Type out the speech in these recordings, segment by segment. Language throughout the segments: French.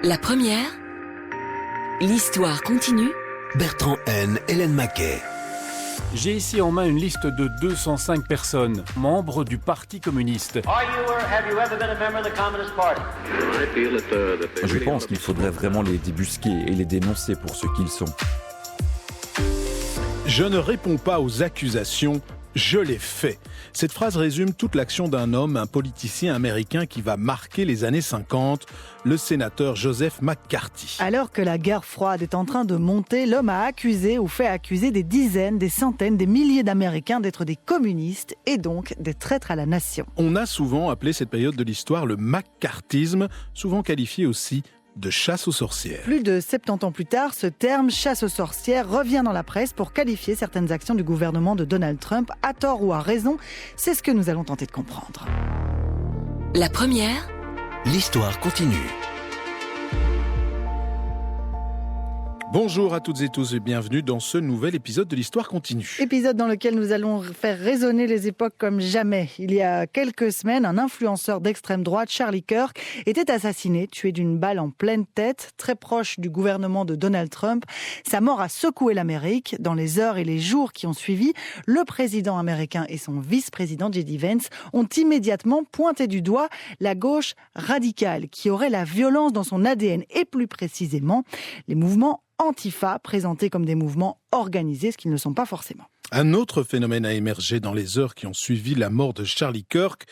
La première, l'histoire continue. Bertrand N, Hélène Maquet. J'ai ici en main une liste de 205 personnes, membres du Parti communiste. Je pense qu'il faudrait vraiment les débusquer et les dénoncer pour ce qu'ils sont. Je ne réponds pas aux accusations, je les fais. Cette phrase résume toute l'action d'un homme, un politicien américain qui va marquer les années 50, le sénateur Joseph McCarthy. Alors que la guerre froide est en train de monter, l'homme a accusé ou fait accuser des dizaines, des centaines, des milliers d'Américains d'être des communistes et donc des traîtres à la nation. On a souvent appelé cette période de l'histoire le McCarthyisme, souvent qualifié aussi de chasse aux sorcières. Plus de 70 ans plus tard, ce terme chasse aux sorcières revient dans la presse pour qualifier certaines actions du gouvernement de Donald Trump, à tort ou à raison. C'est ce que nous allons tenter de comprendre. La première, L'histoire continue. Bonjour à toutes et tous et bienvenue dans ce nouvel épisode de l'Histoire continue. Épisode dans lequel nous allons faire résonner les époques comme jamais. Il y a quelques semaines, un influenceur d'extrême droite, Charlie Kirk, était assassiné, tué d'une balle en pleine tête, très proche du gouvernement de Donald Trump. Sa mort a secoué l'Amérique. Dans les heures et les jours qui ont suivi, le président américain et son vice-président J.D. Vance ont immédiatement pointé du doigt la gauche radicale qui aurait la violence dans son ADN et plus précisément les mouvements Antifa, présentés comme des mouvements organisés, ce qu'ils ne sont pas forcément. Un autre phénomène a émergé dans les heures qui ont suivi la mort de Charlie Kirk.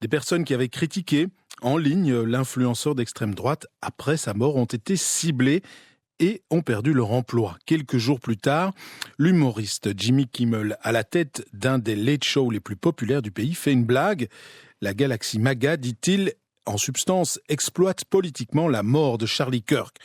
Des personnes qui avaient critiqué en ligne l'influenceur d'extrême droite après sa mort ont été ciblées et ont perdu leur emploi. Quelques jours plus tard, l'humoriste Jimmy Kimmel, à la tête d'un des late shows les plus populaires du pays, fait une blague. La galaxie MAGA, dit-il, en substance, exploite politiquement la mort de Charlie Kirk.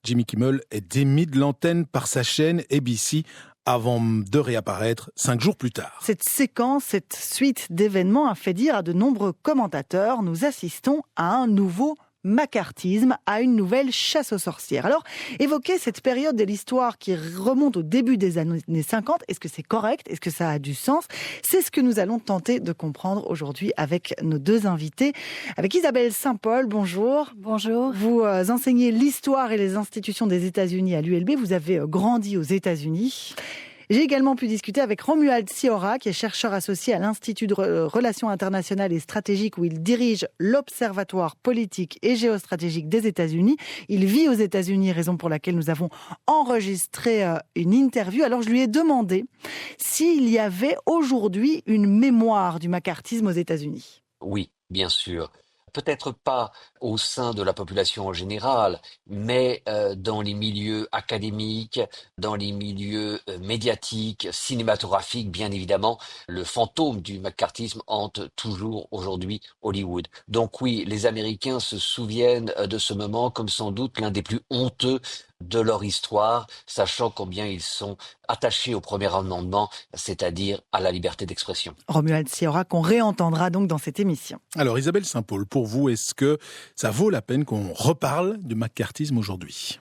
Jimmy Kimmel est démis de l'antenne par sa chaîne ABC avant de réapparaître 5 jours plus tard. Cette séquence, cette suite d'événements a fait dire à de nombreux commentateurs, nous assistons à un nouveau macartisme, à une nouvelle chasse aux sorcières. Alors, évoquer cette période de l'histoire qui remonte au début des années 50, est-ce que c'est correct? Est-ce que ça a du sens? C'est ce que nous allons tenter de comprendre aujourd'hui avec nos deux invités. Avec Isabelle Saint-Paul, bonjour. Bonjour. Vous enseignez l'histoire et les institutions des États-Unis à l'ULB. Vous avez grandi aux États-Unis. J'ai également pu discuter avec Romuald Siora, qui est chercheur associé à l'Institut de Relations internationales et stratégiques, où il dirige l'Observatoire politique et géostratégique des États-Unis. Il vit aux États-Unis, raison pour laquelle nous avons enregistré une interview. Alors je lui ai demandé s'il y avait aujourd'hui une mémoire du macartisme aux États-Unis. Oui, bien sûr. Peut-être pas au sein de la population en général, mais dans les milieux académiques, dans les milieux médiatiques, cinématographiques, bien évidemment, le fantôme du macartisme hante toujours aujourd'hui Hollywood. Donc oui, les Américains se souviennent de ce moment comme sans doute l'un des plus honteux de leur histoire, sachant combien ils sont attachés au premier amendement, c'est-à-dire à la liberté d'expression. Romuald Siora, qu'on réentendra donc dans cette émission. Alors Isabelle Saint-Paul, pour vous, est-ce que ça vaut la peine qu'on reparle du macartisme aujourd'hui ?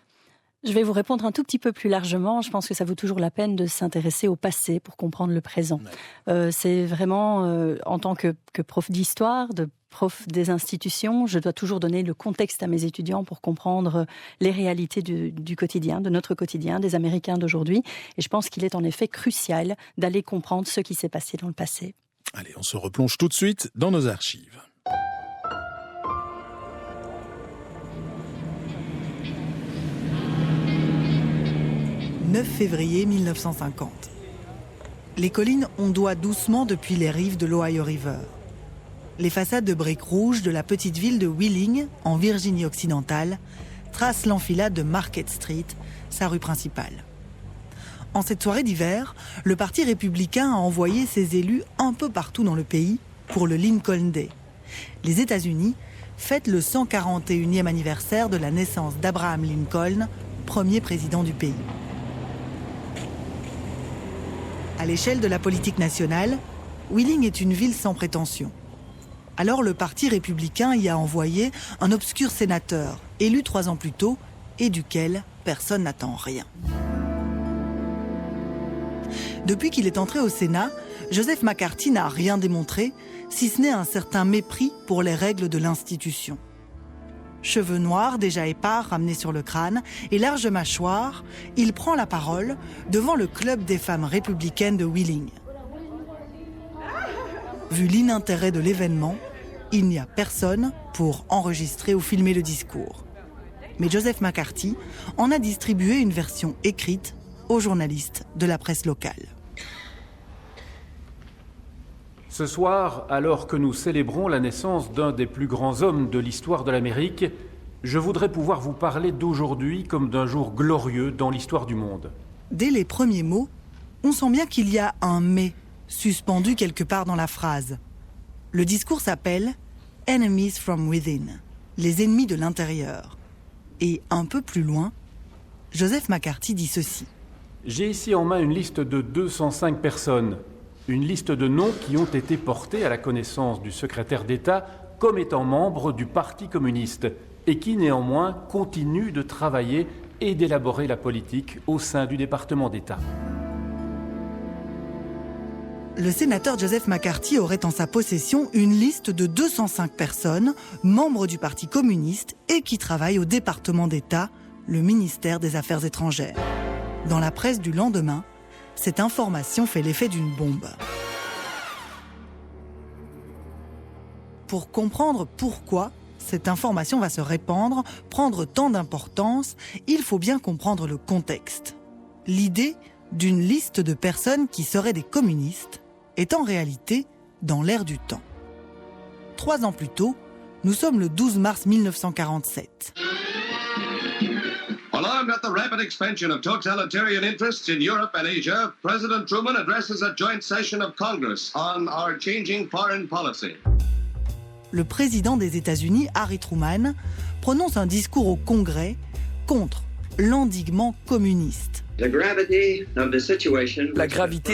Je vais vous répondre un tout petit peu plus largement. Je pense que ça vaut toujours la peine de s'intéresser au passé pour comprendre le présent. Ouais. C'est vraiment, en tant que prof d'histoire, prof des institutions, je dois toujours donner le contexte à mes étudiants pour comprendre les réalités du quotidien, de notre quotidien, des Américains d'aujourd'hui. Et je pense qu'il est en effet crucial d'aller comprendre ce qui s'est passé dans le passé. Allez, on se replonge tout de suite dans nos archives. « 9 février 1950. Les collines ondoient doucement depuis les rives de l'Ohio River. Les façades de briques rouges de la petite ville de Wheeling, en Virginie occidentale, tracent l'enfilade de Market Street, sa rue principale. En cette soirée d'hiver, le Parti républicain a envoyé ses élus un peu partout dans le pays pour le Lincoln Day. Les États-Unis fêtent le 141e anniversaire de la naissance d'Abraham Lincoln, premier président du pays. À l'échelle de la politique nationale, Wheeling est une ville sans prétention. Alors le Parti républicain y a envoyé un obscur sénateur, élu 3 ans plus tôt, et duquel personne n'attend rien. Depuis qu'il est entré au Sénat, Joseph McCarthy n'a rien démontré, si ce n'est un certain mépris pour les règles de l'institution. cheveux noirs déjà épars ramenés sur le crâne et large mâchoire, il prend la parole devant le club des femmes républicaines de Wheeling. Vu l'inintérêt de l'événement, il n'y a personne pour enregistrer ou filmer le discours. Mais Joseph McCarthy en a distribué une version écrite aux journalistes de la presse locale. Ce soir, alors que nous célébrons la naissance d'un des plus grands hommes de l'histoire de l'Amérique, je voudrais pouvoir vous parler d'aujourd'hui comme d'un jour glorieux dans l'histoire du monde. Dès les premiers mots, on sent bien qu'il y a un « mais » suspendu quelque part dans la phrase. Le discours s'appelle « Enemies from Within », les ennemis de l'intérieur. Et un peu plus loin, Joseph McCarthy dit ceci. J'ai ici en main une liste de 205 personnes. Une liste de noms qui ont été portés à la connaissance du secrétaire d'État comme étant membres du Parti communiste et qui néanmoins continuent de travailler et d'élaborer la politique au sein du département d'État. Le sénateur Joseph McCarthy aurait en sa possession une liste de 205 personnes, membres du Parti communiste et qui travaillent au département d'État, le ministère des Affaires étrangères. Dans la presse du lendemain, cette information fait l'effet d'une bombe. Pour comprendre pourquoi cette information va se répandre, prendre tant d'importance, il faut bien comprendre le contexte. L'idée d'une liste de personnes qui seraient des communistes est en réalité dans l'air du temps. 3 ans plus tôt, nous sommes le 12 mars 1947. Alarmed at the rapid expansion of totalitarian interests in Europe and Asia, President Truman addresses a joint session of Congress on our changing foreign policy. Le président des États-Unis, Harry Truman, prononce un discours au Congrès contre l'endiguement communiste. La gravité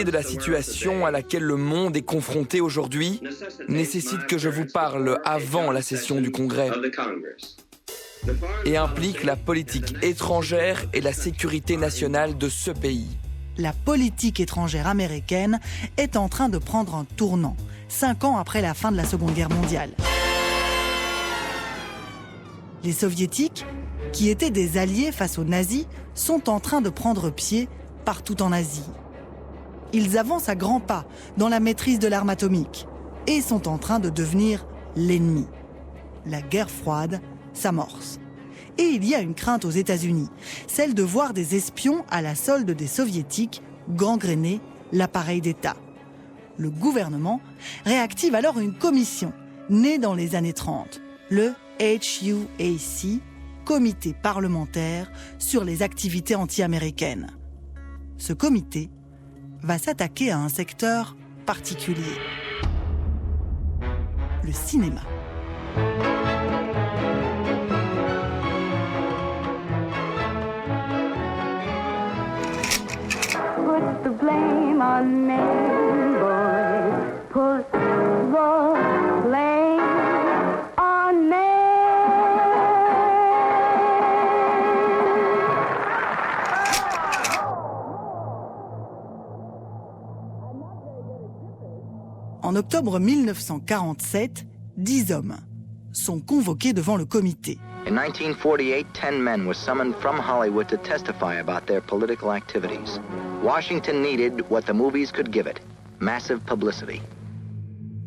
de la situation à laquelle le monde est confronté aujourd'hui nécessite que je vous parle avant la session du Congrès et implique la politique étrangère et la sécurité nationale de ce pays. La politique étrangère américaine est en train de prendre un tournant, 5 ans après la fin de la Seconde Guerre mondiale. Les Soviétiques, qui étaient des alliés face aux nazis, sont en train de prendre pied partout en Asie. Ils avancent à grands pas dans la maîtrise de l'arme atomique et sont en train de devenir l'ennemi. La guerre froide s'amorce. Et il y a une crainte aux États-Unis, celle de voir des espions à la solde des Soviétiques gangréner l'appareil d'État. Le gouvernement réactive alors une commission née dans les années 30, le HUAC, Comité parlementaire sur les activités anti-américaines. Ce comité va s'attaquer à un secteur particulier, le cinéma. Put the blame on me, boy. Put the blame on me. En octobre 1947, 10 hommes sont convoqués devant le comité. In 1948, 10 men were summoned from Hollywood to testify about their political activities. Washington needed what the movies could give it, massive publicity.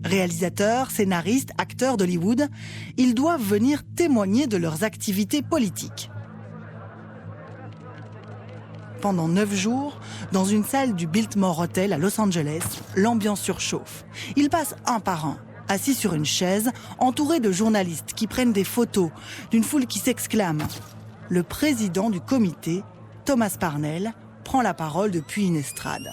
Réalisateurs, scénaristes, acteurs d'Hollywood, ils doivent venir témoigner de leurs activités politiques. Pendant 9 jours, dans une salle du Biltmore Hotel à Los Angeles, l'ambiance surchauffe. Ils passent un par un, assis sur une chaise, entourés de journalistes qui prennent des photos, d'une foule qui s'exclame. Le président du comité, Thomas Parnell, prend la parole depuis une estrade.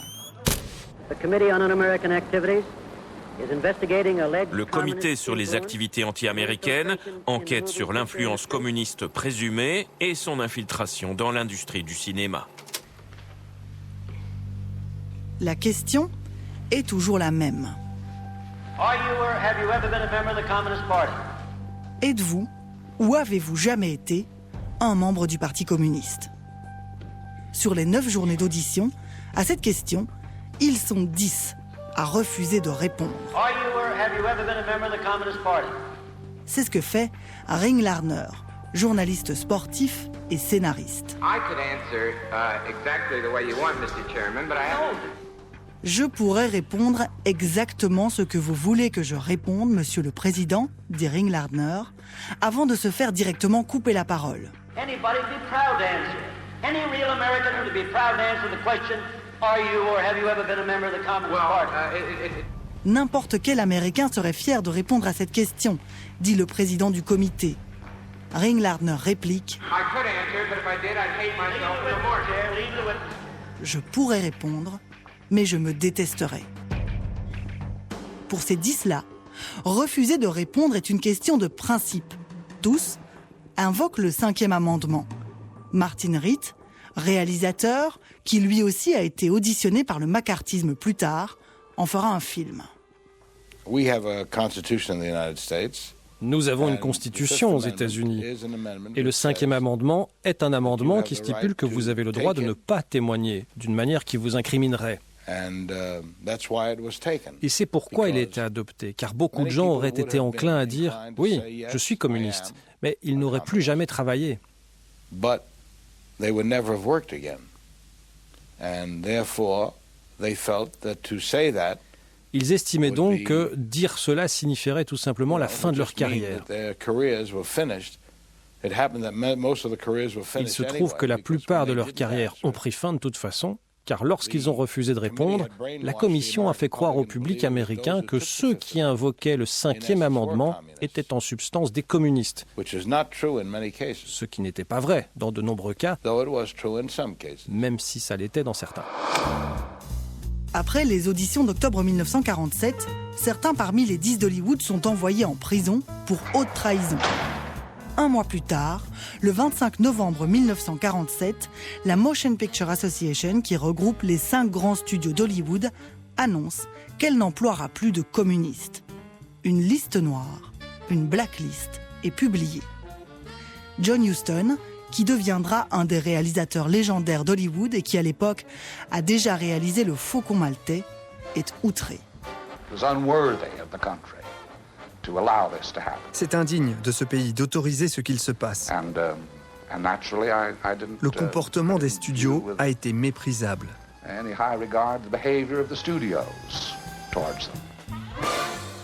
Le comité sur les activités anti-américaines enquête sur l'influence communiste présumée et son infiltration dans l'industrie du cinéma. La question est toujours la même. Êtes-vous ou avez-vous jamais été un membre du Parti communiste? Sur les 9 journées d'audition, à cette question, ils sont 10 à refuser de répondre. C'est ce que fait Ring Lardner, journaliste sportif et scénariste. Je pourrais répondre exactement ce que vous voulez que je réponde, Monsieur le Président, dit Ring Lardner, avant de se faire directement couper la parole. N'importe quel Américain serait fier de répondre à cette question, dit le président du comité. Ring Lardner réplique « Je pourrais répondre, mais je me détesterais. » Pour ces 10-là, refuser de répondre est une question de principe. Tous invoquent le 5e amendement. Martin Ritt, réalisateur, qui lui aussi a été auditionné par le macartisme plus tard, en fera un film. Nous avons une constitution aux États-Unis et le 5e amendement est un amendement qui stipule que vous avez le droit de ne pas témoigner d'une manière qui vous incriminerait. Et c'est pourquoi il a été adopté, car beaucoup de gens auraient été enclins à dire « Oui, je suis communiste », mais ils n'auraient plus jamais travaillé. Ils estimaient donc que dire cela signifierait tout simplement la fin de leur carrière. Il se trouve que la plupart de leurs carrières ont pris fin de toute façon, car lorsqu'ils ont refusé de répondre, la commission a fait croire au public américain que ceux qui invoquaient le 5e amendement étaient en substance des communistes. Ce qui n'était pas vrai dans de nombreux cas, même si ça l'était dans certains. Après les auditions d'octobre 1947, certains parmi les 10 d'Hollywood sont envoyés en prison pour haute trahison. Un mois plus tard, le 25 novembre 1947, la Motion Picture Association, qui regroupe les 5 grands studios d'Hollywood, annonce qu'elle n'emploiera plus de communistes. Une liste noire, une blacklist, est publiée. John Huston, qui deviendra un des réalisateurs légendaires d'Hollywood et qui, à l'époque, a déjà réalisé Le Faucon maltais, est outré. C'est indigne de ce pays d'autoriser ce qu'il se passe. Le comportement des studios a été méprisable.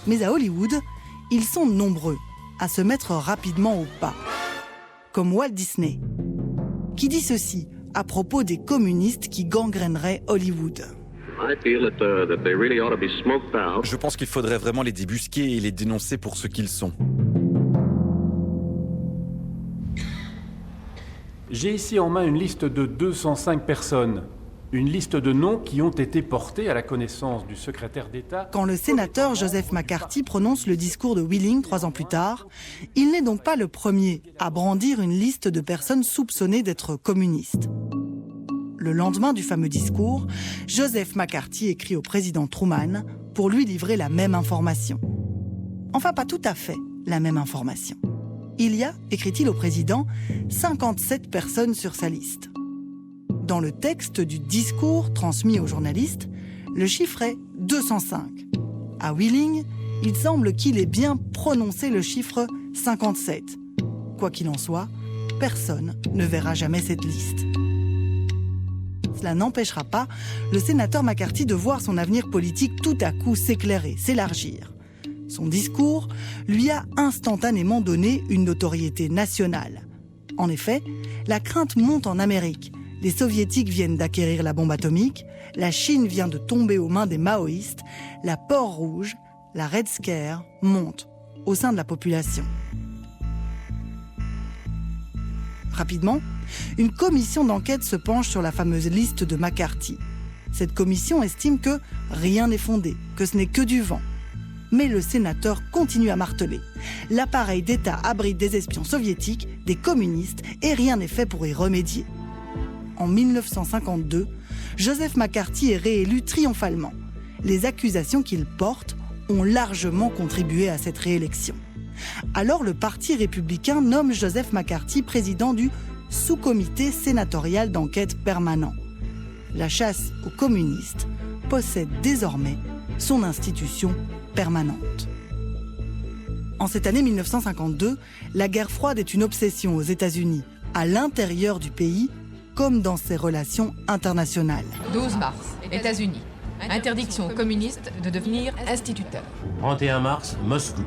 Mais à Hollywood, ils sont nombreux à se mettre rapidement au pas. Comme Walt Disney, qui dit ceci à propos des communistes qui gangrèneraient Hollywood. Je pense qu'il faudrait vraiment les débusquer et les dénoncer pour ce qu'ils sont. J'ai ici en main une liste de 205 personnes. Une liste de noms qui ont été portés à la connaissance du secrétaire d'État. Quand le sénateur Joseph McCarthy prononce le discours de Wheeling 3 ans plus tard, il n'est donc pas le premier à brandir une liste de personnes soupçonnées d'être communistes. Le lendemain du fameux discours, Joseph McCarthy écrit au président Truman pour lui livrer la même information. Enfin, pas tout à fait la même information. Il y a, écrit-il au président, 57 personnes sur sa liste. Dans le texte du discours transmis aux journalistes, le chiffre est 205. À Wheeling, il semble qu'il ait bien prononcé le chiffre 57. Quoi qu'il en soit, personne ne verra jamais cette liste. Cela n'empêchera pas le sénateur McCarthy de voir son avenir politique tout à coup s'éclairer, s'élargir. Son discours lui a instantanément donné une notoriété nationale. En effet, la crainte monte en Amérique. Les soviétiques viennent d'acquérir la bombe atomique, la Chine vient de tomber aux mains des maoïstes, la peur rouge, la Red Scare monte au sein de la population. Rapidement, une commission d'enquête se penche sur la fameuse liste de McCarthy. Cette commission estime que rien n'est fondé, que ce n'est que du vent. Mais le sénateur continue à marteler. L'appareil d'État abrite des espions soviétiques, des communistes, et rien n'est fait pour y remédier. En 1952, Joseph McCarthy est réélu triomphalement. Les accusations qu'il porte ont largement contribué à cette réélection. Alors le Parti républicain nomme Joseph McCarthy président du sous-comité sénatorial d'enquête permanent. La chasse aux communistes possède désormais son institution permanente. En cette année 1952, la guerre froide est une obsession aux États-Unis, à l'intérieur du pays, comme dans ses relations internationales. 12 mars, États-Unis. Interdiction aux communistes de devenir instituteurs. 31 mars, Moscou.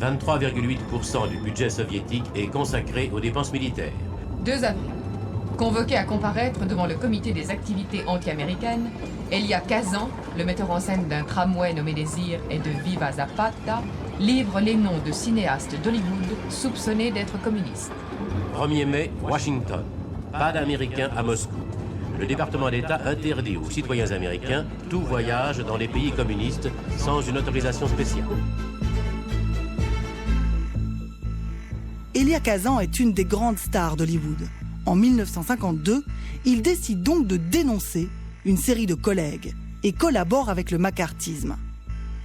23,8% du budget soviétique est consacré aux dépenses militaires. 2 avril. Convoqué à comparaître devant le comité des activités anti-américaines, Elia Kazan, le metteur en scène d'un tramway nommé Désir et de Viva Zapata, livre les noms de cinéastes d'Hollywood soupçonnés d'être communistes. 1er mai, Washington. Pas d'Américains à Moscou. Le département d'État interdit aux citoyens américains tout voyage dans les pays communistes sans une autorisation spéciale. Elia Kazan est une des grandes stars d'Hollywood. En 1952, il décide donc de dénoncer une série de collègues et collabore avec le macartisme.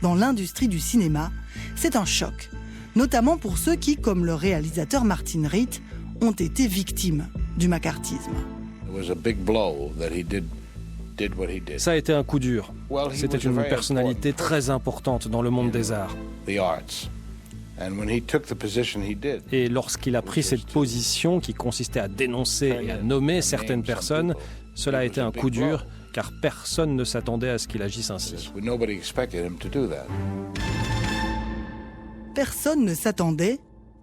Dans l'industrie du cinéma, c'est un choc, notamment pour ceux qui, comme le réalisateur Martin Ritt, ont été victimes du macartisme. Ça a été un coup dur. C'était une personnalité très importante dans le monde des arts. Et lorsqu'il a pris cette position qui consistait à dénoncer et à nommer certaines personnes, cela a été un coup dur, car personne ne s'attendait à ce qu'il agisse ainsi. Personne ne s'attendait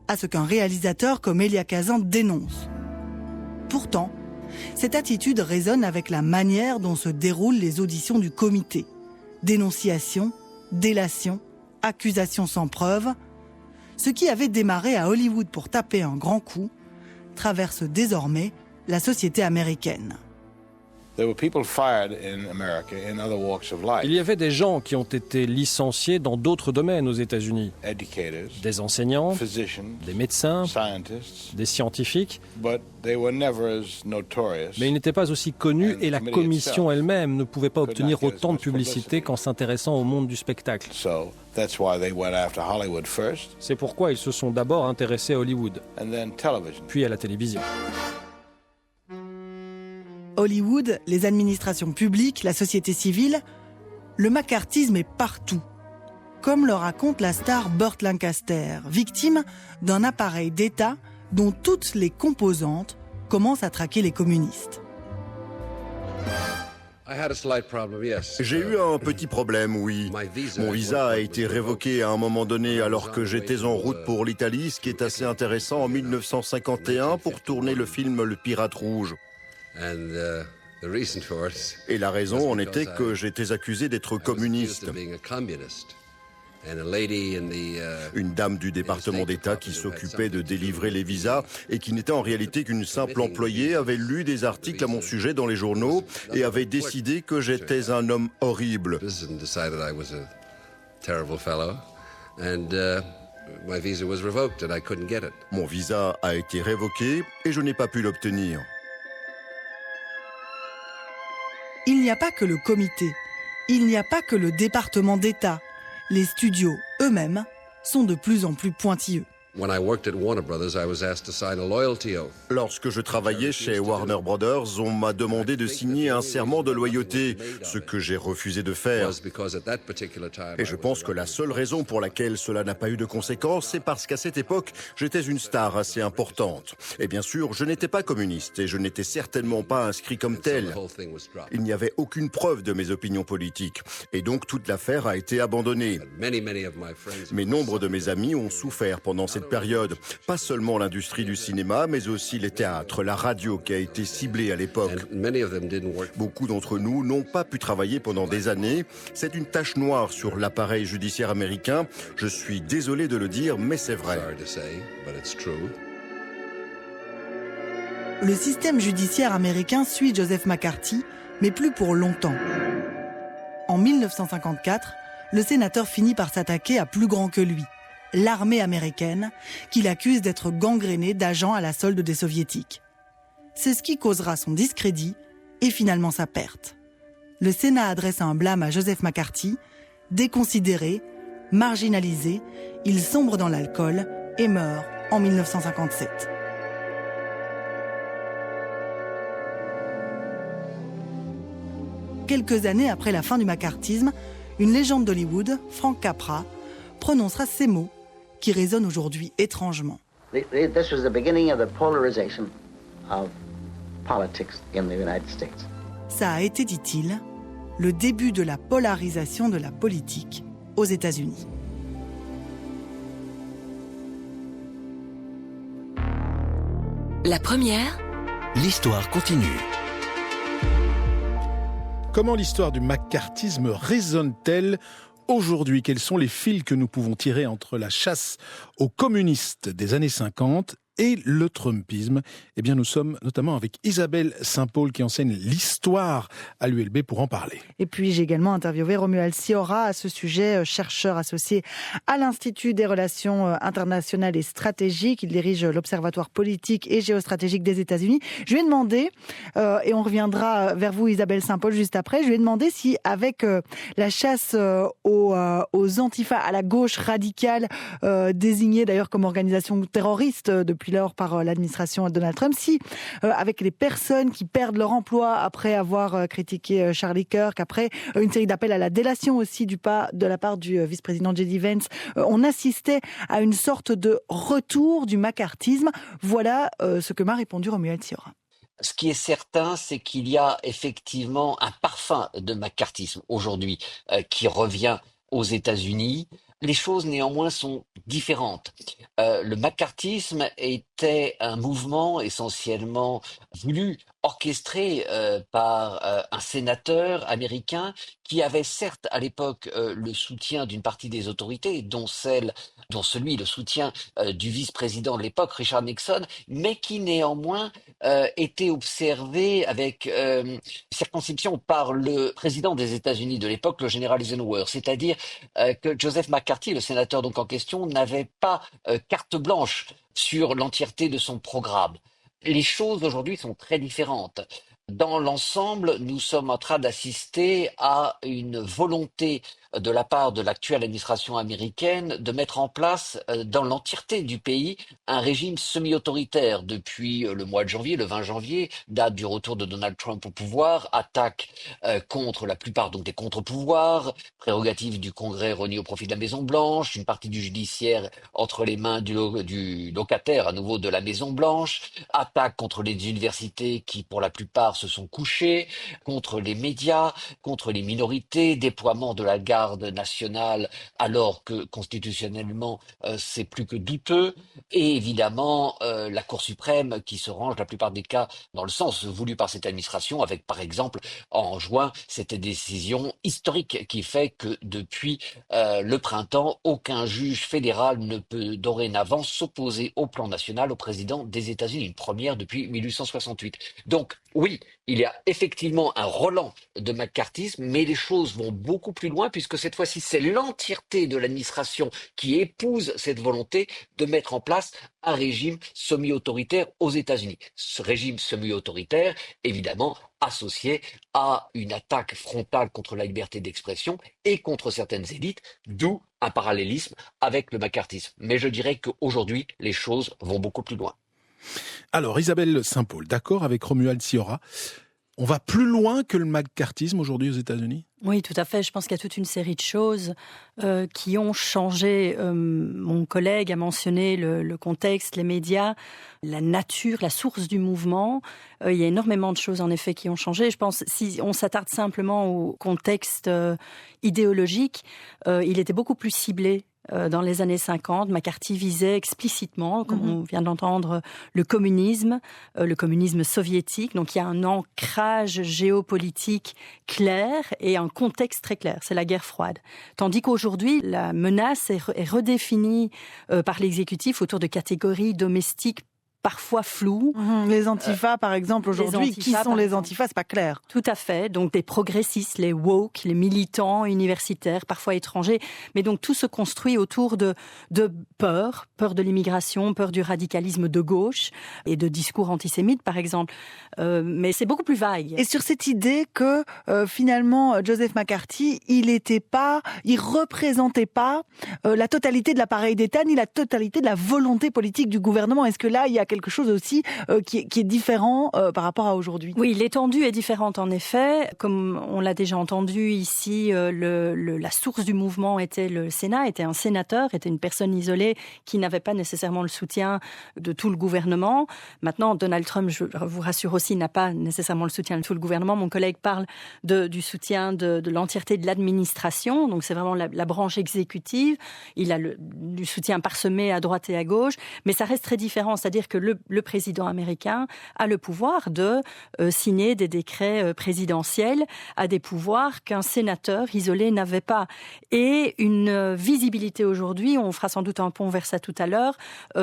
à ce qu'un réalisateur comme Elia Kazan dénonce. Pourtant, cette attitude résonne avec la manière dont se déroulent les auditions du comité. Dénonciation, délation, accusation sans preuve. Ce qui avait démarré à Hollywood pour taper un grand coup traverse désormais la société américaine. Il y avait des gens qui ont été licenciés dans d'autres domaines aux États-Unis. Des enseignants, des médecins, des scientifiques. Mais ils n'étaient pas aussi connus et la commission elle-même ne pouvait pas obtenir autant de publicité qu'en s'intéressant au monde du spectacle. C'est pourquoi ils se sont d'abord intéressés à Hollywood, puis à la télévision. Hollywood, les administrations publiques, la société civile, le macartisme est partout. Comme le raconte la star Burt Lancaster, victime d'un appareil d'État dont toutes les composantes commencent à traquer les communistes. J'ai eu un petit problème, oui. Mon visa a été révoqué à un moment donné alors que j'étais en route pour l'Italie, ce qui est assez intéressant, en 1951 pour tourner le film Le Pirate Rouge. Et la raison en était que j'étais accusé d'être communiste. Une dame du département d'État qui s'occupait de délivrer les visas et qui n'était en réalité qu'une simple employée avait lu des articles à mon sujet dans les journaux et avait décidé que j'étais un homme horrible. Mon visa a été révoqué et je n'ai pas pu l'obtenir. Il n'y a pas que le comité, il n'y a pas que le département d'État. Les studios eux-mêmes sont de plus en plus pointilleux. Lorsque je travaillais chez Warner Brothers, on m'a demandé de signer un serment de loyauté, ce que j'ai refusé de faire. Et je pense que la seule raison pour laquelle cela n'a pas eu de conséquences, c'est parce qu'à cette époque, j'étais une star assez importante. Et bien sûr, je n'étais pas communiste et je n'étais certainement pas inscrit comme tel. Il n'y avait aucune preuve de mes opinions politiques. Et donc, toute l'affaire a été abandonnée. Mais nombre de mes amis ont souffert pendant cette période. Pas seulement l'industrie du cinéma, mais aussi les théâtres, la radio qui a été ciblée à l'époque. Beaucoup d'entre nous n'ont pas pu travailler pendant des années. C'est une tache noire sur l'appareil judiciaire américain. Je suis désolé de le dire, mais c'est vrai. Le système judiciaire américain suit Joseph McCarthy, mais plus pour longtemps. En 1954, le sénateur finit par s'attaquer à plus grand que lui, l'armée américaine, qu'il accuse d'être gangrénée d'agents à la solde des soviétiques. C'est ce qui causera son discrédit et finalement sa perte. Le Sénat adresse un blâme à Joseph McCarthy, déconsidéré, marginalisé, il sombre dans l'alcool et meurt en 1957. Quelques années après la fin du macartisme, une légende d'Hollywood, Frank Capra, prononcera ces mots qui résonne aujourd'hui étrangement. This was the beginning of the polarization of politics in the United States. Ça a été, dit-il, le début de la polarisation de la politique aux États-Unis. La première, l'histoire continue. Comment l'histoire du macartisme résonne-t-elle aujourd'hui? Quels sont les fils que nous pouvons tirer entre la chasse aux communistes des années 50 et le trumpisme? Eh bien, nous sommes notamment avec Isabelle Saint-Paul qui enseigne l'histoire à l'ULB pour en parler. Et puis, j'ai également interviewé Romuald Sciorra à ce sujet, chercheur associé à l'Institut des relations internationales et stratégiques. Il dirige l'Observatoire politique et géostratégique des États-Unis. Je lui ai demandé, et on reviendra vers vous Isabelle Saint-Paul juste après, je lui ai demandé si avec la chasse aux antifas, à la gauche radicale, désignée d'ailleurs comme organisation terroriste depuis lors par l'administration de Donald Trump, si avec les personnes qui perdent leur emploi après avoir critiqué Charlie Kirk, après une série d'appels à la délation aussi de la part du vice-président J.D. Vance, on assistait à une sorte de retour du macartisme. Voilà ce que m'a répondu Romuald Sciorra. Ce qui est certain, c'est qu'il y a effectivement un parfum de macartisme aujourd'hui qui revient aux États-Unis. Les choses néanmoins sont différentes. Le macartisme était un mouvement essentiellement voulu, orchestré par un sénateur américain qui avait certes à l'époque le soutien d'une partie des autorités, dont le soutien du vice-président de l'époque, Richard Nixon, mais qui néanmoins était observé avec circonscription par le président des États-Unis de l'époque, le général Eisenhower. C'est-à-dire que Joseph McCarthy, le sénateur donc en question, n'avait pas carte blanche sur l'entièreté de son programme. Les choses aujourd'hui sont très différentes. Dans l'ensemble, nous sommes en train d'assister à une volonté de la part de l'actuelle administration américaine de mettre en place dans l'entièreté du pays un régime semi-autoritaire. Depuis le mois de janvier, le 20 janvier, date du retour de Donald Trump au pouvoir, attaque contre la plupart donc des contre-pouvoirs, prérogatives du Congrès reniées au profit de la Maison-Blanche, une partie du judiciaire entre les mains du locataire à nouveau de la Maison-Blanche, attaque contre les universités qui pour la plupart se sont couchées, contre les médias, contre les minorités, déploiement de la garde nationale alors que constitutionnellement c'est plus que douteux, et évidemment la Cour suprême qui se range la plupart des cas dans le sens voulu par cette administration, avec par exemple en juin cette décision historique qui fait que depuis le printemps, aucun juge fédéral ne peut dorénavant s'opposer au plan national au président des États-Unis, une première depuis 1868. Donc oui, il y a effectivement un relent de macartisme, mais les choses vont beaucoup plus loin puisque cette fois-ci, c'est l'entièreté de l'administration qui épouse cette volonté de mettre en place un régime semi-autoritaire aux États-Unis. Ce régime semi-autoritaire, évidemment, associé à une attaque frontale contre la liberté d'expression et contre certaines élites, d'où un parallélisme avec le macartisme. Mais je dirais qu'aujourd'hui, les choses vont beaucoup plus loin. Alors, Isabelle Saint-Paul, d'accord avec Romuald Sciorra, on va plus loin que le macartisme aujourd'hui aux États-Unis ? Oui, tout à fait. Je pense qu'il y a toute une série de choses qui ont changé. Mon collègue a mentionné le contexte, les médias, la nature, la source du mouvement. Il y a énormément de choses, en effet, qui ont changé. Je pense, si on s'attarde simplement au contexte idéologique, il était beaucoup plus ciblé. Dans les années 50, McCarthy visait explicitement, comme on vient d'entendre, le communisme soviétique. Donc il y a un ancrage géopolitique clair et un contexte très clair. C'est la guerre froide. Tandis qu'aujourd'hui, la menace est redéfinie par l'exécutif autour de catégories domestiques parfois floues. Les antifas, par exemple, aujourd'hui, qui sont les antifas, c'est pas clair. Tout à fait. Donc des progressistes, les woke, les militants universitaires, parfois étrangers. Mais donc tout se construit autour de peur de l'immigration, peur du radicalisme de gauche et de discours antisémites, par exemple. Mais c'est beaucoup plus vague. Et sur cette idée que finalement, Joseph McCarthy, il représentait pas la totalité de l'appareil d'État, ni la totalité de la volonté politique du gouvernement. Est-ce que là, il y a quelque chose aussi qui est différent par rapport à aujourd'hui. Oui, l'étendue est différente en effet. Comme on l'a déjà entendu ici, la source du mouvement était le Sénat, était un sénateur, était une personne isolée qui n'avait pas nécessairement le soutien de tout le gouvernement. Maintenant, Donald Trump, je vous rassure aussi, n'a pas nécessairement le soutien de tout le gouvernement. Mon collègue parle du soutien de l'entièreté de l'administration, donc c'est vraiment la branche exécutive. Il a du soutien parsemé à droite et à gauche, mais ça reste très différent. C'est-à-dire que le président américain a le pouvoir de signer des décrets présidentiels, a des pouvoirs qu'un sénateur isolé n'avait pas. Et une visibilité aujourd'hui, on fera sans doute un pont vers ça tout à l'heure,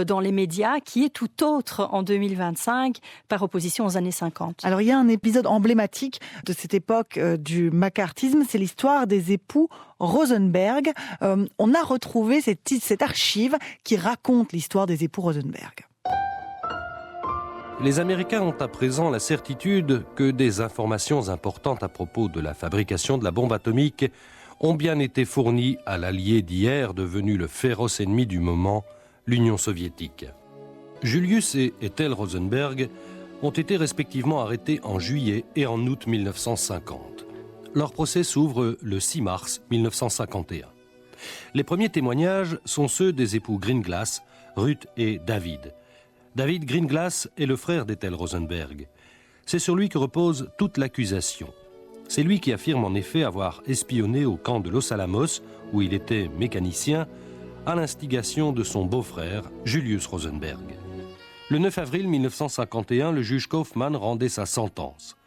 dans les médias, qui est tout autre en 2025 par opposition aux années 50. Alors il y a un épisode emblématique de cette époque du macartisme, c'est l'histoire des époux Rosenberg. On a retrouvé cette archive qui raconte l'histoire des époux Rosenberg. Les Américains ont à présent la certitude que des informations importantes à propos de la fabrication de la bombe atomique ont bien été fournies à l'allié d'hier, devenu le féroce ennemi du moment, l'Union soviétique. Julius et Ethel Rosenberg ont été respectivement arrêtés en juillet et en août 1950. Leur procès s'ouvre le 6 mars 1951. Les premiers témoignages sont ceux des époux Greenglass, Ruth et David. David Greenglass est le frère d'Ethel Rosenberg. C'est sur lui que repose toute l'accusation. C'est lui qui affirme en effet avoir espionné au camp de Los Alamos, où il était mécanicien, à l'instigation de son beau-frère, Julius Rosenberg. Le 9 avril 1951, le juge Kaufmann rendait sa sentence.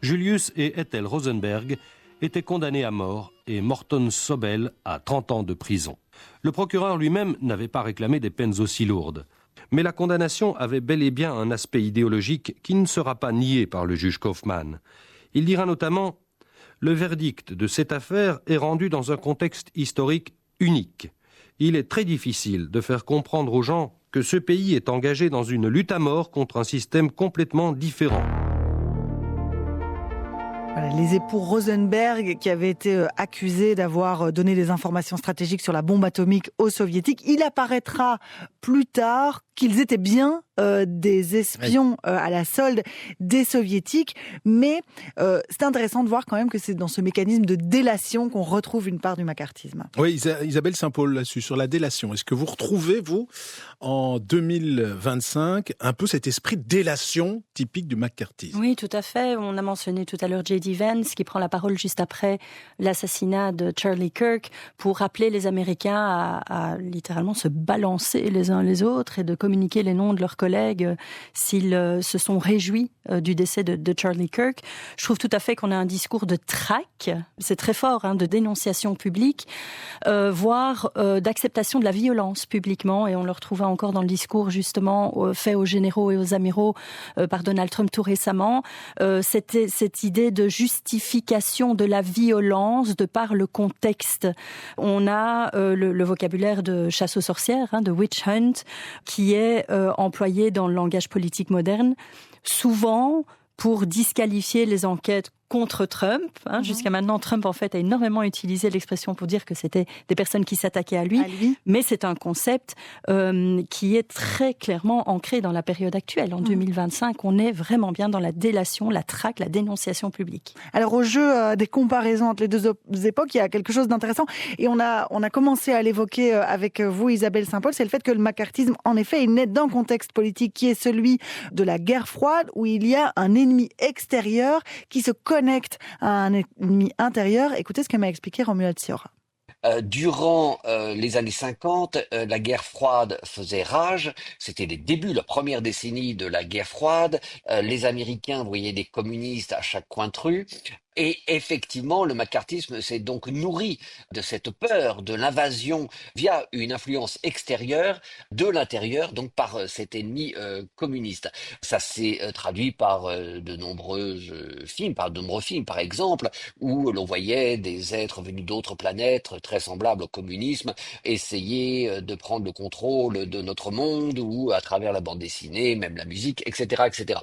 Julius et Ethel Rosenberg étaient condamnés à mort et Morton Sobel à 30 ans de prison. Le procureur lui-même n'avait pas réclamé des peines aussi lourdes. Mais la condamnation avait bel et bien un aspect idéologique qui ne sera pas nié par le juge Kaufmann. Il dira notamment « Le verdict de cette affaire est rendu dans un contexte historique unique. Il est très difficile de faire comprendre aux gens que ce pays est engagé dans une lutte à mort contre un système complètement différent. » Les époux Rosenberg qui avaient été accusés d'avoir donné des informations stratégiques sur la bombe atomique aux soviétiques. Il apparaîtra plus tard qu'ils étaient bien des espions à la solde des soviétiques, mais c'est intéressant de voir quand même que c'est dans ce mécanisme de délation qu'on retrouve une part du macartisme. Oui, Isabelle Saint-Paul là-dessus, sur la délation. Est-ce que vous retrouvez, vous, en 2025, un peu cet esprit de délation typique du macartisme? Oui, tout à fait. On a mentionné tout à l'heure J.D. Vance qui prend la parole juste après l'assassinat de Charlie Kirk pour rappeler les Américains à littéralement se balancer les uns les autres et de communiquer les noms de leurs collègues s'ils se sont réjouis du décès de Charlie Kirk. Je trouve tout à fait qu'on a un discours de traque, c'est très fort, de dénonciation publique, voire d'acceptation de la violence publiquement, et on le retrouvait encore dans le discours justement fait aux généraux et aux amiraux par Donald Trump tout récemment, cette idée de justification de la violence de par le contexte. On a le vocabulaire de chasse aux sorcières, de witch hunt, qui est employé dans le langage politique moderne, souvent pour disqualifier les enquêtes contre Trump. Jusqu'à maintenant, Trump, en fait, a énormément utilisé l'expression pour dire que c'était des personnes qui s'attaquaient à lui. Mais c'est un concept qui est très clairement ancré dans la période actuelle. En 2025, on est vraiment bien dans la délation, la traque, la dénonciation publique. Alors, au jeu des comparaisons entre les deux époques, il y a quelque chose d'intéressant. Et on a commencé à l'évoquer avec vous, Isabelle Saint-Paul. C'est le fait que le macartisme, en effet, est né d'un contexte politique qui est celui de la guerre froide, où il y a un ennemi extérieur qui se connecte à un ennemi intérieur. Écoutez ce que m'a expliqué Romuald Siora. Durant les années 50, la guerre froide faisait rage. C'était les débuts, la première décennie de la guerre froide. Les Américains voyaient des communistes à chaque coin de rue. Et effectivement, le macartisme s'est donc nourri de cette peur de l'invasion via une influence extérieure de l'intérieur, donc par cet ennemi communiste. Ça s'est traduit par de nombreux films, par exemple, où l'on voyait des êtres venus d'autres planètes très semblables au communisme essayer de prendre le contrôle de notre monde, ou à travers la bande dessinée, même la musique, etc., etc.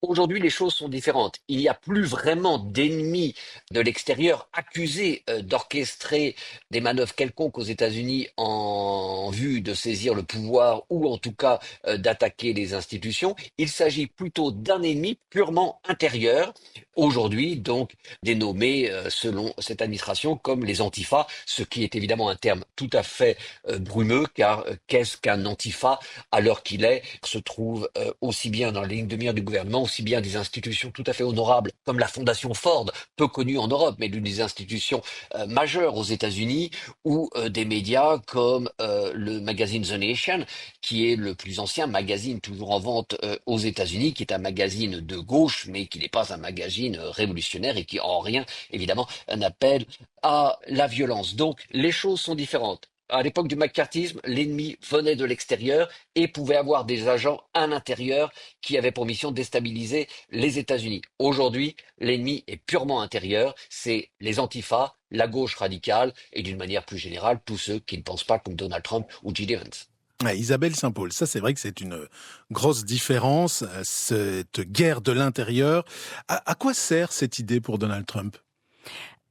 Aujourd'hui, les choses sont différentes. Il n'y a plus vraiment d'ennemis de l'extérieur accusés d'orchestrer des manœuvres quelconques aux États-Unis en vue de saisir le pouvoir ou en tout cas d'attaquer les institutions. Il s'agit plutôt d'un ennemi purement intérieur, aujourd'hui donc dénommé selon cette administration comme les antifas, ce qui est évidemment un terme tout à fait brumeux, car qu'est-ce qu'un antifa à l'heure qu'il est se trouve aussi bien dans la ligne de mire du gouvernement, aussi bien des institutions tout à fait honorables comme la Fondation Ford, peu connue en Europe, mais l'une des institutions majeures aux États-Unis, ou des médias comme le magazine The Nation, qui est le plus ancien magazine toujours en vente aux États-Unis, qui est un magazine de gauche, mais qui n'est pas un magazine révolutionnaire et qui en rien, évidemment, n'appelle à la violence. Donc, les choses sont différentes. À l'époque du macartisme, l'ennemi venait de l'extérieur et pouvait avoir des agents à l'intérieur qui avaient pour mission de déstabiliser les États-Unis. Aujourd'hui, l'ennemi est purement intérieur, c'est les antifas, la gauche radicale et d'une manière plus générale, tous ceux qui ne pensent pas comme Donald Trump ou J.D. Vance. Ouais, Isabelle Saint-Paul, ça c'est vrai que c'est une grosse différence, cette guerre de l'intérieur. À quoi sert cette idée pour Donald Trump ?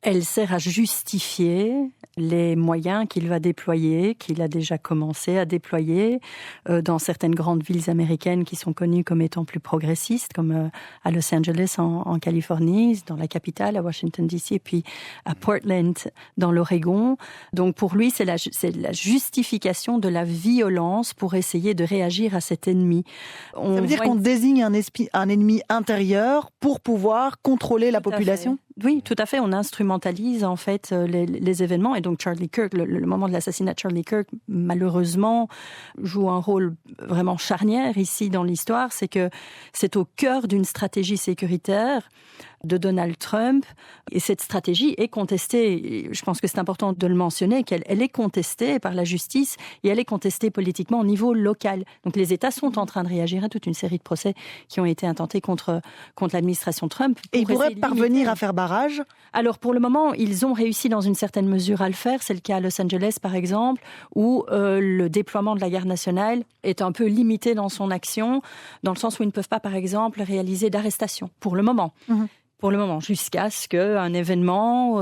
Elle sert à justifier les moyens qu'il va déployer, qu'il a déjà commencé à déployer dans certaines grandes villes américaines qui sont connues comme étant plus progressistes, comme à Los Angeles en Californie, dans la capitale, à Washington DC, et puis à Portland dans l'Oregon. Donc pour lui, c'est la justification de la violence pour essayer de réagir à cet ennemi. Ça veut dire qu'on désigne un ennemi intérieur pour pouvoir contrôler la population ? Oui, tout à fait. On instrumentalise en fait les événements, et donc Charlie Kirk, le moment de l'assassinat de Charlie Kirk, malheureusement, joue un rôle vraiment charnière ici dans l'histoire. C'est que c'est au cœur d'une stratégie sécuritaire de Donald Trump, et cette stratégie est contestée. Et je pense que c'est important de le mentionner, qu'elle est contestée par la justice et elle est contestée politiquement au niveau local. Donc les États sont en train de réagir à toute une série de procès qui ont été intentés contre l'administration Trump. Et ils pourraient parvenir à faire barrage ? Alors pour le moment, ils ont réussi dans une certaine mesure à le faire. C'est le cas à Los Angeles par exemple, où le déploiement de la garde nationale est un peu limité dans son action, dans le sens où ils ne peuvent pas par exemple réaliser d'arrestation pour le moment. Pour le moment, jusqu'à ce qu'un événement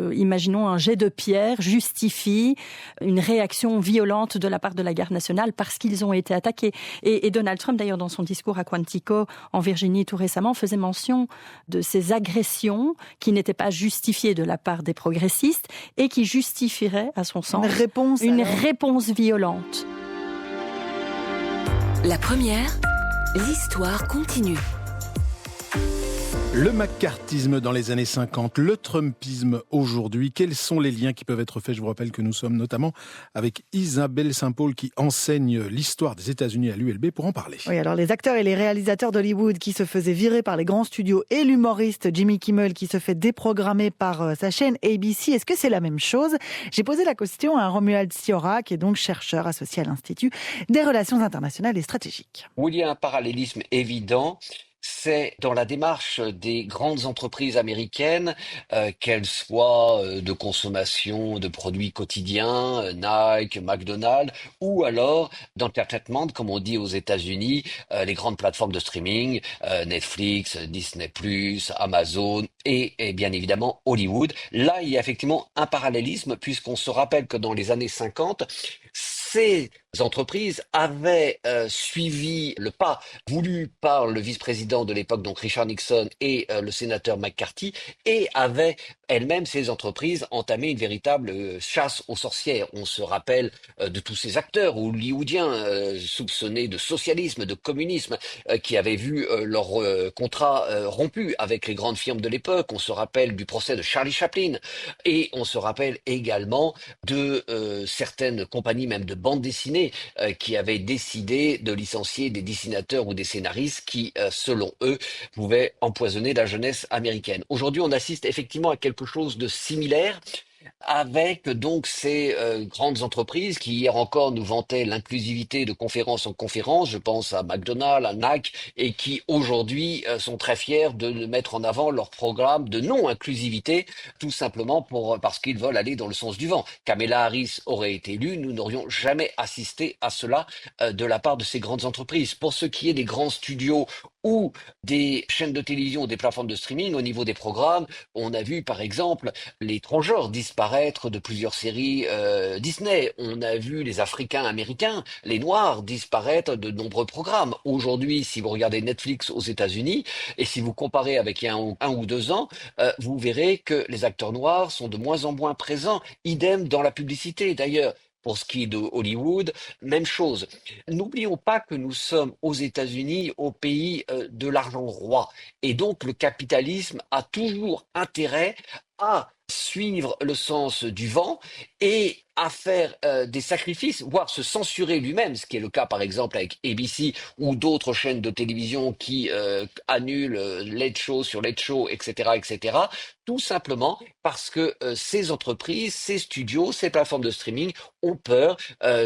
imaginons un jet de pierre, justifie une réaction violente de la part de la garde nationale parce qu'ils ont été attaqués. Et Donald Trump, d'ailleurs, dans son discours à Quantico, en Virginie, tout récemment, faisait mention de ces agressions qui n'étaient pas justifiées de la part des progressistes et qui justifieraient, à son sens, une réponse violente. La première, l'histoire continue. Le macartisme dans les années 50, le trumpisme aujourd'hui, quels sont les liens qui peuvent être faits ? Je vous rappelle que nous sommes notamment avec Isabelle Saint-Paul qui enseigne l'histoire des États-Unis à l'ULB pour en parler. Oui, alors les acteurs et les réalisateurs d'Hollywood qui se faisaient virer par les grands studios et l'humoriste Jimmy Kimmel qui se fait déprogrammer par sa chaîne ABC, est-ce que c'est la même chose ? J'ai posé la question à Romuald Sciorra, qui est donc chercheur associé à l'Institut des relations internationales et stratégiques. Où il y a un parallélisme évident, c'est dans la démarche des grandes entreprises américaines, qu'elles soient de consommation de produits quotidiens, Nike, McDonald's, ou alors d'entertainment, comme on dit aux États-Unis, les grandes plateformes de streaming, Netflix, Disney+, Amazon et bien évidemment Hollywood. Là, il y a effectivement un parallélisme, puisqu'on se rappelle que dans les années 50, ces entreprises avaient suivi le pas voulu par le vice-président de l'époque, donc Richard Nixon, et le sénateur McCarthy, et avaient elles-mêmes, ces entreprises, entamé une véritable chasse aux sorcières. On se rappelle de tous ces acteurs hollywoodiens soupçonnés de socialisme, de communisme, qui avaient vu leur contrat rompu avec les grandes firmes de l'époque. On se rappelle du procès de Charlie Chaplin, et on se rappelle également de certaines compagnies, même de bandes dessinées, qui avaient décidé de licencier des dessinateurs ou des scénaristes qui, selon eux, pouvaient empoisonner la jeunesse américaine. Aujourd'hui, on assiste effectivement à quelque chose de similaire, avec donc ces grandes entreprises qui hier encore nous vantaient l'inclusivité de conférence en conférence, je pense à McDonald's, à Nike, et qui aujourd'hui sont très fiers de mettre en avant leur programme de non-inclusivité, tout simplement parce qu'ils veulent aller dans le sens du vent. Kamala Harris aurait été élue, nous n'aurions jamais assisté à cela de la part de ces grandes entreprises. Pour ce qui est des grands studios ou des chaînes de télévision ou des plateformes de streaming, au niveau des programmes, on a vu par exemple les transgenres disparaître de plusieurs séries Disney. On a vu les Africains américains, les Noirs disparaître de nombreux programmes. Aujourd'hui, si vous regardez Netflix aux États-Unis, et si vous comparez avec il y a un ou 2 ans, vous verrez que les acteurs noirs sont de moins en moins présents. Idem dans la publicité d'ailleurs. Pour ce qui est de Hollywood, même chose. N'oublions pas que nous sommes aux États-Unis, au pays de l'argent roi. Et donc le capitalisme a toujours intérêt à suivre le sens du vent et à faire des sacrifices, voire se censurer lui-même, ce qui est le cas par exemple avec ABC ou d'autres chaînes de télévision qui annulent Late Show sur Late Show, etc., etc., tout simplement parce que ces entreprises, ces studios, ces plateformes de streaming ont peur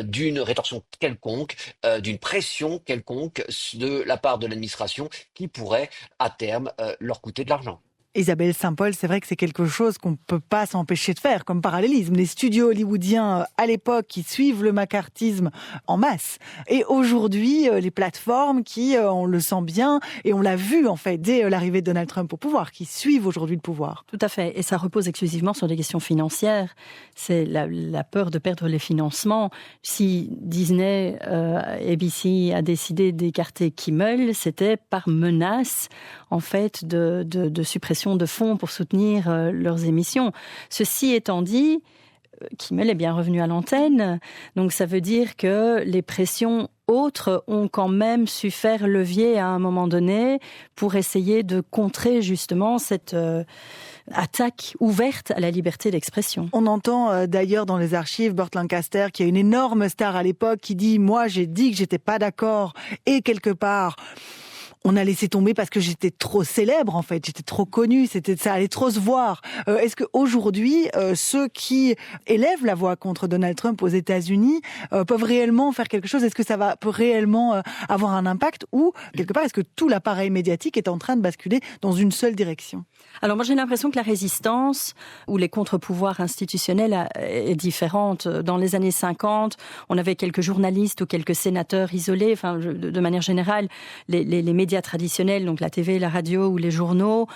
d'une rétorsion quelconque, d'une pression quelconque de la part de l'administration qui pourrait à terme leur coûter de l'argent. Isabelle Saint-Paul, c'est vrai que c'est quelque chose qu'on ne peut pas s'empêcher de faire, comme parallélisme. Les studios hollywoodiens, à l'époque, qui suivent le macartisme en masse. Et aujourd'hui, les plateformes qui, on le sent bien, et on l'a vu, en fait, dès l'arrivée de Donald Trump au pouvoir, qui suivent aujourd'hui le pouvoir. Tout à fait. Et ça repose exclusivement sur des questions financières. C'est la peur de perdre les financements. Si Disney, ABC a décidé d'écarter Kimmel, c'était par menace, en fait, de suppression de fonds pour soutenir leurs émissions. Ceci étant dit, Kimmel est bien revenu à l'antenne, donc ça veut dire que les pressions autres ont quand même su faire levier à un moment donné pour essayer de contrer justement cette attaque ouverte à la liberté d'expression. On entend d'ailleurs dans les archives Burt Lancaster, qui est une énorme star à l'époque, qui dit « Moi, j'ai dit que j'étais pas d'accord et quelque part... » on a laissé tomber parce que j'étais trop célèbre, en fait. J'étais trop connue, ça allait trop se voir. Est-ce qu'aujourd'hui, ceux qui élèvent la voix contre Donald Trump aux États-Unis peuvent réellement faire quelque chose? Est-ce que ça peut réellement avoir un impact? Ou, quelque part, est-ce que tout l'appareil médiatique est en train de basculer dans une seule direction? Alors moi, j'ai l'impression que la résistance ou les contre-pouvoirs institutionnels est différente. Dans les années 50, on avait quelques journalistes ou quelques sénateurs isolés. Enfin, de manière générale, les médias traditionnels, donc la TV, la radio ou les journaux,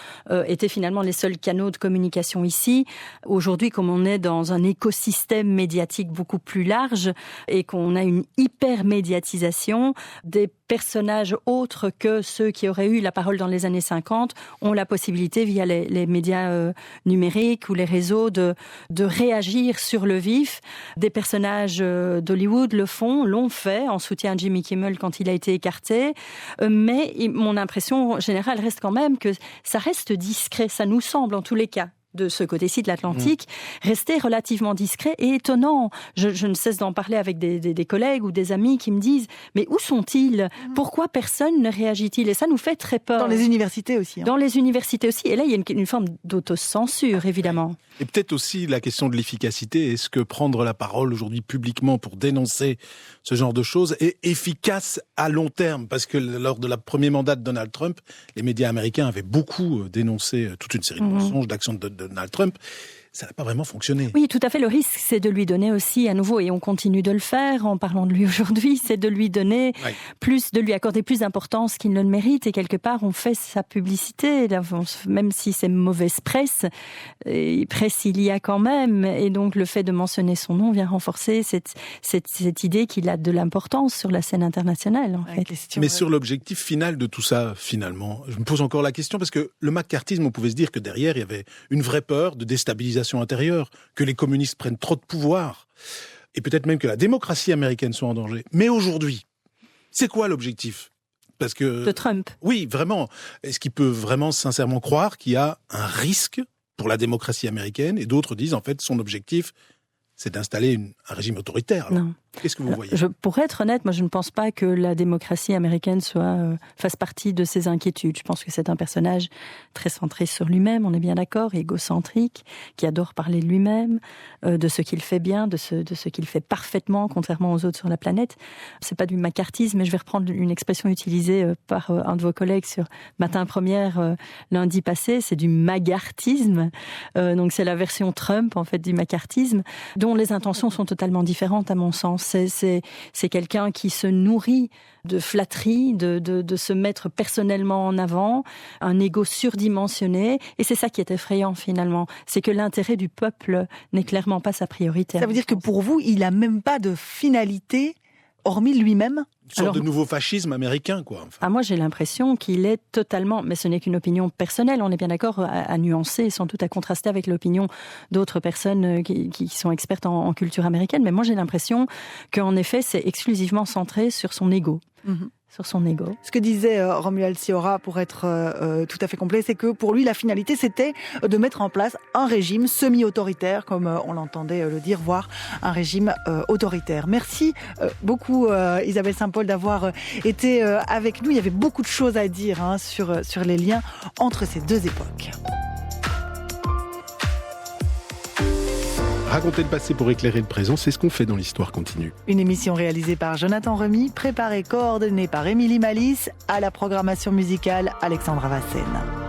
étaient finalement les seuls canaux de communication ici. Aujourd'hui, comme on est dans un écosystème médiatique beaucoup plus large et qu'on a une hyper-médiatisation, des personnages autres que ceux qui auraient eu la parole dans les années 50 ont la possibilité, via les médias numériques ou les réseaux, de réagir sur le vif. Des personnages d'Hollywood l'ont fait en soutien à Jimmy Kimmel quand il a été écarté, mais mon impression générale reste quand même que ça reste discret, ça nous semble en tous les cas, de ce côté-ci de l'Atlantique, rester relativement discret et étonnant. Je ne cesse d'en parler avec des collègues ou des amis qui me disent « Mais où sont-ils ? Pourquoi personne ne réagit-il ?» Et ça nous fait très peur. Dans les universités aussi. Dans les universités aussi. Et là, il y a une forme d'autocensure, évidemment. Et peut-être aussi la question de l'efficacité. Est-ce que prendre la parole aujourd'hui publiquement pour dénoncer ce genre de choses est efficace à long terme? Parce que lors de la premier mandat de Donald Trump, les médias américains avaient beaucoup dénoncé toute une série de mensonges, d'actions de Donald Trump. Ça n'a pas vraiment fonctionné. Oui, tout à fait. Le risque, c'est de lui donner aussi, à nouveau, et on continue de le faire en parlant de lui aujourd'hui, c'est de lui donner de lui accorder plus d'importance qu'il ne le mérite. Et quelque part, on fait sa publicité, même si c'est mauvaise presse, presse il y a quand même. Et donc, le fait de mentionner son nom vient renforcer cette idée qu'il a de l'importance sur la scène internationale, en fait. Mais sur l'objectif final de tout ça, finalement, je me pose encore la question, parce que le macartisme, on pouvait se dire que derrière, il y avait une vraie peur de déstabilisation intérieure, que les communistes prennent trop de pouvoir, et peut-être même que la démocratie américaine soit en danger. Mais aujourd'hui, c'est quoi l'objectif? Parce que... de Trump. Oui, vraiment. Est-ce qu'il peut vraiment sincèrement croire qu'il y a un risque pour la démocratie américaine? Et d'autres disent, en fait, son objectif, c'est d'installer un régime autoritaire. Alors. Non. Qu'est-ce que vous voyez ? Pour être honnête, moi je ne pense pas que la démocratie américaine fasse partie de ses inquiétudes. Je pense que c'est un personnage très centré sur lui-même, on est bien d'accord, égocentrique, qui adore parler de lui-même, de ce qu'il fait bien, de ce qu'il fait parfaitement, contrairement aux autres sur la planète. C'est pas du macartisme, mais je vais reprendre une expression utilisée par un de vos collègues sur Matin Première lundi passé, c'est du magartisme. Donc c'est la version Trump en fait du macartisme, dont les intentions sont totalement différentes à mon sens. C'est quelqu'un qui se nourrit de flatterie, de se mettre personnellement en avant, un ego surdimensionné, et c'est ça qui est effrayant finalement, c'est que l'intérêt du peuple n'est clairement pas sa priorité. Ça veut dire que pour vous, il n'a même pas de finalité, hormis lui-même ? Une sorte de nouveau fascisme américain, quoi. Enfin. Moi, j'ai l'impression qu'il est totalement, mais ce n'est qu'une opinion personnelle, on est bien d'accord, à nuancer, sans doute à contraster avec l'opinion d'autres personnes qui sont expertes en culture américaine, mais moi j'ai l'impression qu'en effet, c'est exclusivement centré sur son ego. Sur son ego. Ce que disait Romuald Sciorra, pour être tout à fait complet, c'est que pour lui, la finalité, c'était de mettre en place un régime semi-autoritaire, comme on l'entendait le dire, voire un régime autoritaire. Merci beaucoup Isabelle Saint-Paul d'avoir été avec nous. Il y avait beaucoup de choses à dire sur les liens entre ces deux époques. Raconter le passé pour éclairer le présent, c'est ce qu'on fait dans l'Histoire continue. Une émission réalisée par Jonathan Remy, préparée, coordonnée par Émilie Malice, à la programmation musicale Alexandra Vassen.